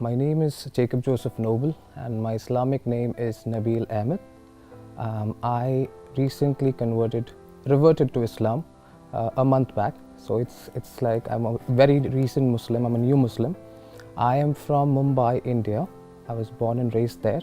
My name is Jacob Joseph Noble and my Islamic name is Nabil Ahmed. I recently reverted to Islam a month back. So it's like I'm a very recent Muslim. I'm a new Muslim. I am from Mumbai, India. I was born and raised there.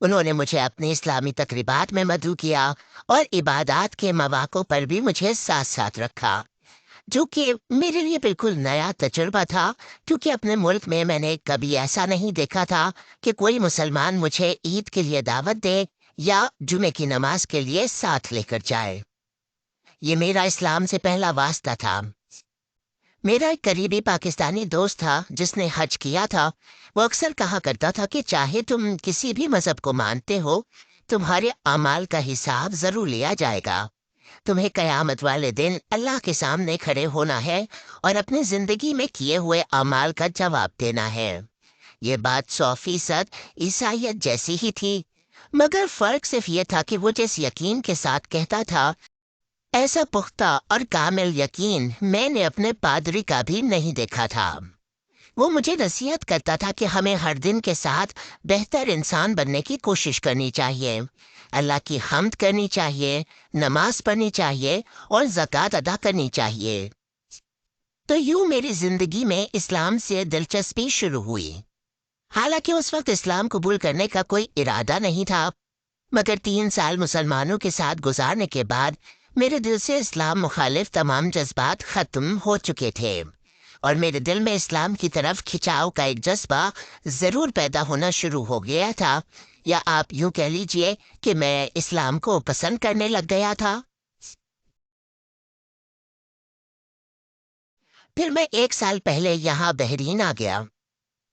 انہوں نے مجھے اپنی اسلامی تقریبات میں مدعو کیا اور عبادات کے مواقع پر بھی مجھے ساتھ ساتھ رکھا، جو کہ میرے لیے بالکل نیا تجربہ تھا، کیونکہ اپنے ملک میں نے کبھی ایسا نہیں دیکھا تھا کہ کوئی مسلمان مجھے عید کے لیے دعوت دے یا جمعے کی نماز کے لیے ساتھ لے کر جائے۔ یہ میرا اسلام سے پہلا واسطہ تھا۔ میرا ایک قریبی پاکستانی دوست تھا جس نے حج کیا تھا۔ وہ اکثر کہا کرتا تھا کہ چاہے تم کسی بھی مذہب کو مانتے ہو، تمہارے اعمال کا حساب ضرور لیا جائے گا۔ تمہیں قیامت والے دن اللہ کے سامنے کھڑے ہونا ہے اور اپنی زندگی میں کیے ہوئے اعمال کا جواب دینا ہے۔ یہ بات 100% عیسائیت جیسی ہی تھی، مگر فرق صرف یہ تھا کہ وہ جس یقین کے ساتھ کہتا تھا، ایسا پختہ اور کامل یقین میں نے اپنے پادری کا بھی نہیں دیکھا تھا۔ وہ مجھے نصیحت کرتا تھا کہ ہمیں ہر دن کے ساتھ بہتر انسان بننے کی کوشش کرنی چاہیے، اللہ کی حمد کرنی چاہیے، نماز پڑھنی چاہیے اور زکوٰۃ ادا کرنی چاہیے۔ تو یوں میری زندگی میں اسلام سے دلچسپی شروع ہوئی۔ حالانکہ اس وقت اسلام قبول کرنے کا کوئی ارادہ نہیں تھا، مگر 3 سال مسلمانوں کے ساتھ گزارنے کے بعد میرے دل سے اسلام مخالف تمام جذبات ختم ہو چکے تھے، اور میرے دل میں اسلام کی طرف کھنچاؤ کا ایک جذبہ ضرور پیدا ہونا شروع ہو گیا تھا، یا آپ یوں کہہ لیجئے کہ میں اسلام کو پسند کرنے لگ گیا تھا۔ پھر میں 1 سال پہلے یہاں بحرین آ گیا۔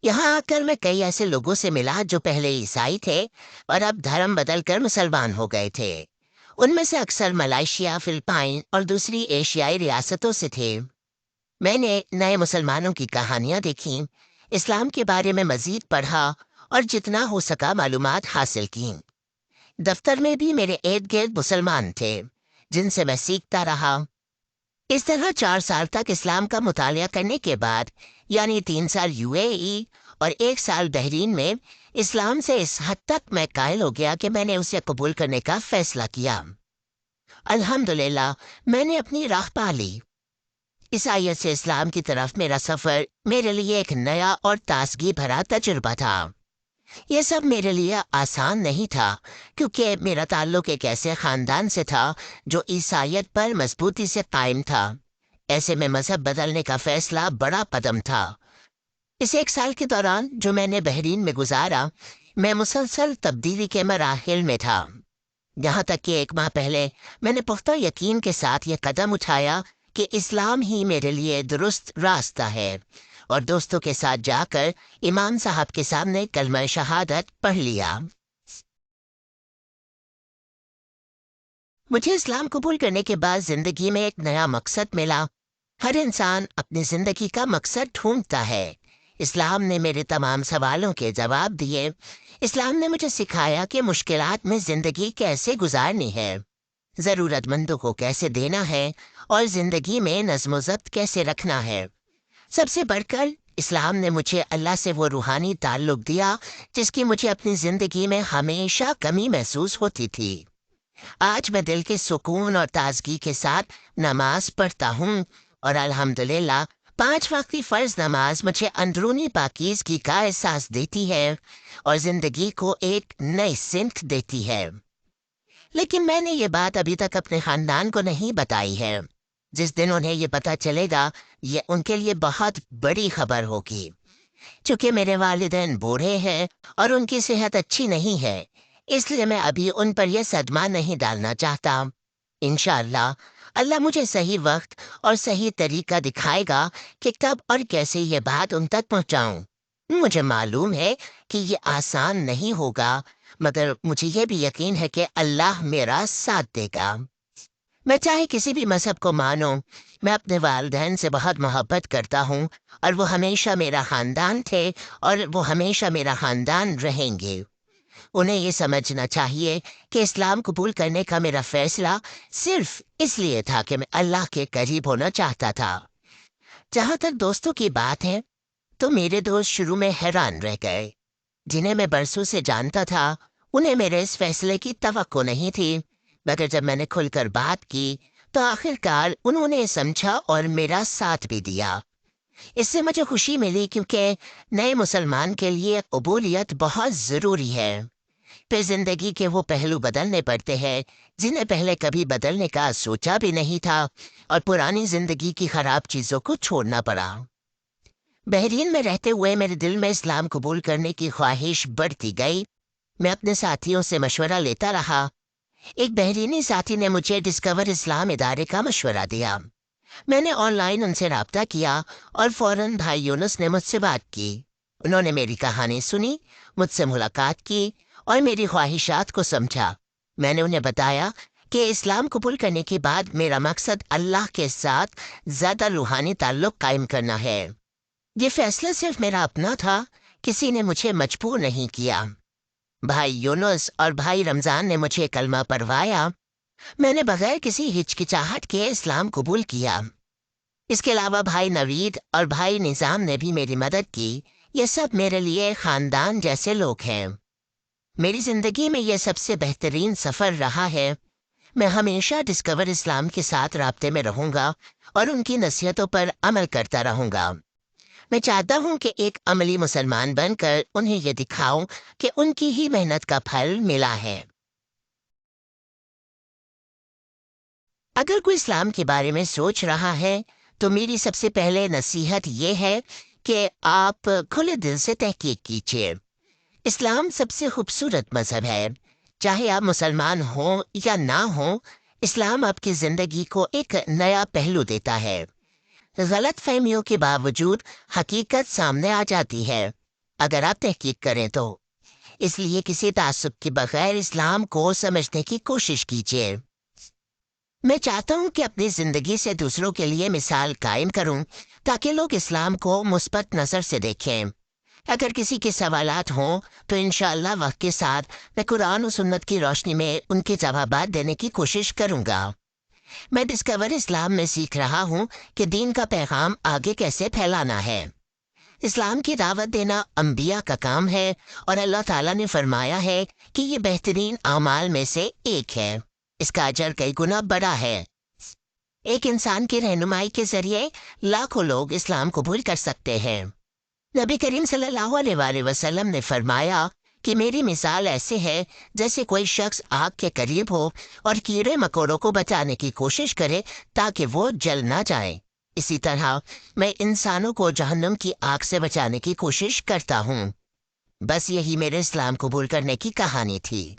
یہاں آ کر میں کئی ایسے لوگوں سے ملا جو پہلے عیسائی تھے اور اب دھرم بدل کر مسلمان ہو گئے تھے۔ ان میں سے اکثر ملائیشیا، فلپائن اور دوسری ایشیائی ریاستوں سے تھے۔ میں نے نئے مسلمانوں کی کہانیاں دیکھیں، اسلام کے بارے میں مزید پڑھا اور جتنا ہو سکا معلومات حاصل کیں۔ دفتر میں بھی میرے ارد گرد مسلمان تھے جن سے میں سیکھتا رہا۔ اس طرح 4 سال تک اسلام کا مطالعہ کرنے کے بعد، یعنی 3 سال UAE اور 1 سال بحرین میں، اسلام سے اس حد تک میں قائل ہو گیا کہ میں نے اسے قبول کرنے کا فیصلہ کیا۔ الحمدللہ میں نے اپنی راہ پا لی۔ عیسائیت سے اسلام کی طرف میرا سفر میرے لیے ایک نیا اور تازگی بھرا تجربہ تھا۔ یہ سب میرے لیے آسان نہیں تھا، کیونکہ میرا تعلق ایک ایسے خاندان سے تھا جو عیسائیت پر مضبوطی سے قائم تھا۔ ایسے میں مذہب بدلنے کا فیصلہ بڑا قدم تھا۔ اس 1 سال کے دوران جو میں نے بحرین میں گزارا، میں مسلسل تبدیلی کے مراحل میں تھا، یہاں تک کہ 1 ماہ پہلے میں نے پختہ یقین کے ساتھ یہ قدم اٹھایا کہ اسلام ہی میرے لیے درست راستہ ہے، اور دوستوں کے ساتھ جا کر امام صاحب کے سامنے کلمہ شہادت پڑھ لیا۔ مجھے اسلام قبول کرنے کے بعد زندگی میں ایک نیا مقصد ملا۔ ہر انسان اپنی زندگی کا مقصد ڈھونڈتا ہے۔ اسلام نے میرے تمام سوالوں کے جواب دیے۔ اسلام نے مجھے سکھایا کہ مشکلات میں زندگی کیسے گزارنی ہے، ضرورت مندوں کو کیسے دینا ہے، اور زندگی میں نظم و ضبط کیسے رکھنا ہے۔ سب سے بڑھ کر اسلام نے مجھے اللہ سے وہ روحانی تعلق دیا جس کی مجھے اپنی زندگی میں ہمیشہ کمی محسوس ہوتی تھی۔ آج میں دل کے سکون اور تازگی کے ساتھ نماز پڑھتا ہوں، اور الحمدللہ 5 وقتی فرض نماز مجھے اندرونی پاکیزگی کا احساس دیتی ہے اور زندگی کو ایک نئی سمت دیتی ہے۔ لیکن میں نے یہ بات ابھی تک اپنے خاندان کو نہیں بتائی ہے۔ جس دن انہیں یہ پتہ چلے گا، یہ ان کے لیے بہت بڑی خبر ہوگی۔ چونکہ میرے والدین بوڑھے ہیں اور ان کی صحت اچھی نہیں ہے، اس لیے میں ابھی ان پر یہ صدمہ نہیں ڈالنا چاہتا۔ انشاءاللہ اللہ مجھے صحیح وقت اور صحیح طریقہ دکھائے گا کہ کب اور کیسے یہ بات ان تک پہنچاؤں۔ مجھے معلوم ہے کہ یہ آسان نہیں ہوگا، مگر مجھے یہ بھی یقین ہے کہ اللہ میرا ساتھ دے گا۔ میں چاہے کسی بھی مذہب کو مانوں، میں اپنے والدین سے بہت محبت کرتا ہوں، اور وہ ہمیشہ میرا خاندان تھے اور وہ ہمیشہ میرا خاندان رہیں گے۔ انہیں یہ سمجھنا چاہیے کہ اسلام قبول کرنے کا میرا فیصلہ صرف اس لیے تھا کہ میں اللہ کے قریب ہونا چاہتا تھا۔ جہاں تک دوستوں کی بات ہے، تو میرے دوست شروع میں حیران رہ گئے۔ جنہیں میں برسوں سے جانتا تھا، انہیں میرے اس فیصلے کی توقع نہیں تھی، مگر جب میں نے کھل کر بات کی تو آخرکار انہوں نے سمجھا اور میرا ساتھ بھی دیا۔ اس سے مجھے خوشی ملی، کیونکہ نئے مسلمان کے لیے قبولیت بہت ضروری ہے۔ پھر زندگی کے وہ پہلو بدلنے پڑتے ہیں جنہیں پہلے کبھی بدلنے کا سوچا بھی نہیں تھا، اور پرانی زندگی کی خراب چیزوں کو چھوڑنا پڑا۔ بحرین میں رہتے ہوئے میرے دل میں اسلام قبول کرنے کی خواہش بڑھتی گئی۔ میں اپنے ساتھیوں سے مشورہ لیتا رہا۔ ایک بحرینی ساتھی نے مجھے ڈسکور اسلام ادارے کا مشورہ دیا۔ میں نے آن لائن ان سے رابطہ کیا اور فوراً بھائی یونس نے مجھ سے بات کی۔ انہوں نے میری کہانی سنی، مجھ سے ملاقات کی اور میری خواہشات کو سمجھا۔ میں نے انہیں بتایا کہ اسلام قبول کرنے کے بعد میرا مقصد اللہ کے ساتھ زیادہ روحانی تعلق قائم کرنا ہے۔ یہ فیصلہ صرف میرا اپنا تھا، کسی نے مجھے مجبور نہیں کیا۔ بھائی یونس اور بھائی رمضان نے مجھے کلمہ پڑھوایا۔ میں نے بغیر کسی ہچکچاہٹ کے اسلام قبول کیا۔ اس کے علاوہ بھائی نوید اور بھائی نظام نے بھی میری مدد کی۔ یہ سب میرے لیے خاندان جیسے لوگ ہیں۔ میری زندگی میں یہ سب سے بہترین سفر رہا ہے۔ میں ہمیشہ ڈسکور اسلام کے ساتھ رابطے میں رہوں گا اور ان کی نصیحتوں پر عمل کرتا رہوں گا۔ میں چاہتا ہوں کہ ایک عملی مسلمان بن کر انہیں یہ دکھاؤں کہ ان کی ہی محنت کا پھل ملا ہے۔ اگر کوئی اسلام کے بارے میں سوچ رہا ہے تو میری سب سے پہلے نصیحت یہ ہے کہ آپ کھلے دل سے تحقیق کیجیے۔ اسلام سب سے خوبصورت مذہب ہے۔ چاہے آپ مسلمان ہوں یا نہ ہوں، اسلام آپ کی زندگی کو ایک نیا پہلو دیتا ہے۔ غلط فہمیوں کے باوجود حقیقت سامنے آ جاتی ہے اگر آپ تحقیق کریں تو۔ اس لیے کسی تعصب کے بغیر اسلام کو سمجھنے کی کوشش کیجیے۔ میں چاہتا ہوں کہ اپنی زندگی سے دوسروں کے لیے مثال قائم کروں تاکہ لوگ اسلام کو مثبت نظر سے دیکھیں۔ اگر کسی کے سوالات ہوں تو انشاءاللہ وقت کے ساتھ میں قرآن و سنت کی روشنی میں ان کے جوابات دینے کی کوشش کروں گا۔ میں ڈسکور اسلام میں سیکھ رہا ہوں کہ دین کا پیغام آگے کیسے پھیلانا ہے۔ اسلام کی دعوت دینا انبیاء کا کام ہے، اور اللہ تعالیٰ نے فرمایا ہے کہ یہ بہترین اعمال میں سے ایک ہے۔ اس کا اجر کئی گنا بڑا ہے۔ ایک انسان کی رہنمائی کے ذریعے لاکھوں لوگ اسلام قبول کر سکتے ہیں۔ نبی کریم صلی اللہ علیہ وآلہ وسلم نے فرمایا کہ میری مثال ایسے ہے جیسے کوئی شخص آگ کے قریب ہو اور کیڑے مکوڑوں کو بچانے کی کوشش کرے تاکہ وہ جل نہ جائیں۔ اسی طرح میں انسانوں کو جہنم کی آگ سے بچانے کی کوشش کرتا ہوں۔ بس یہی میرے اسلام قبول کرنے کی کہانی تھی۔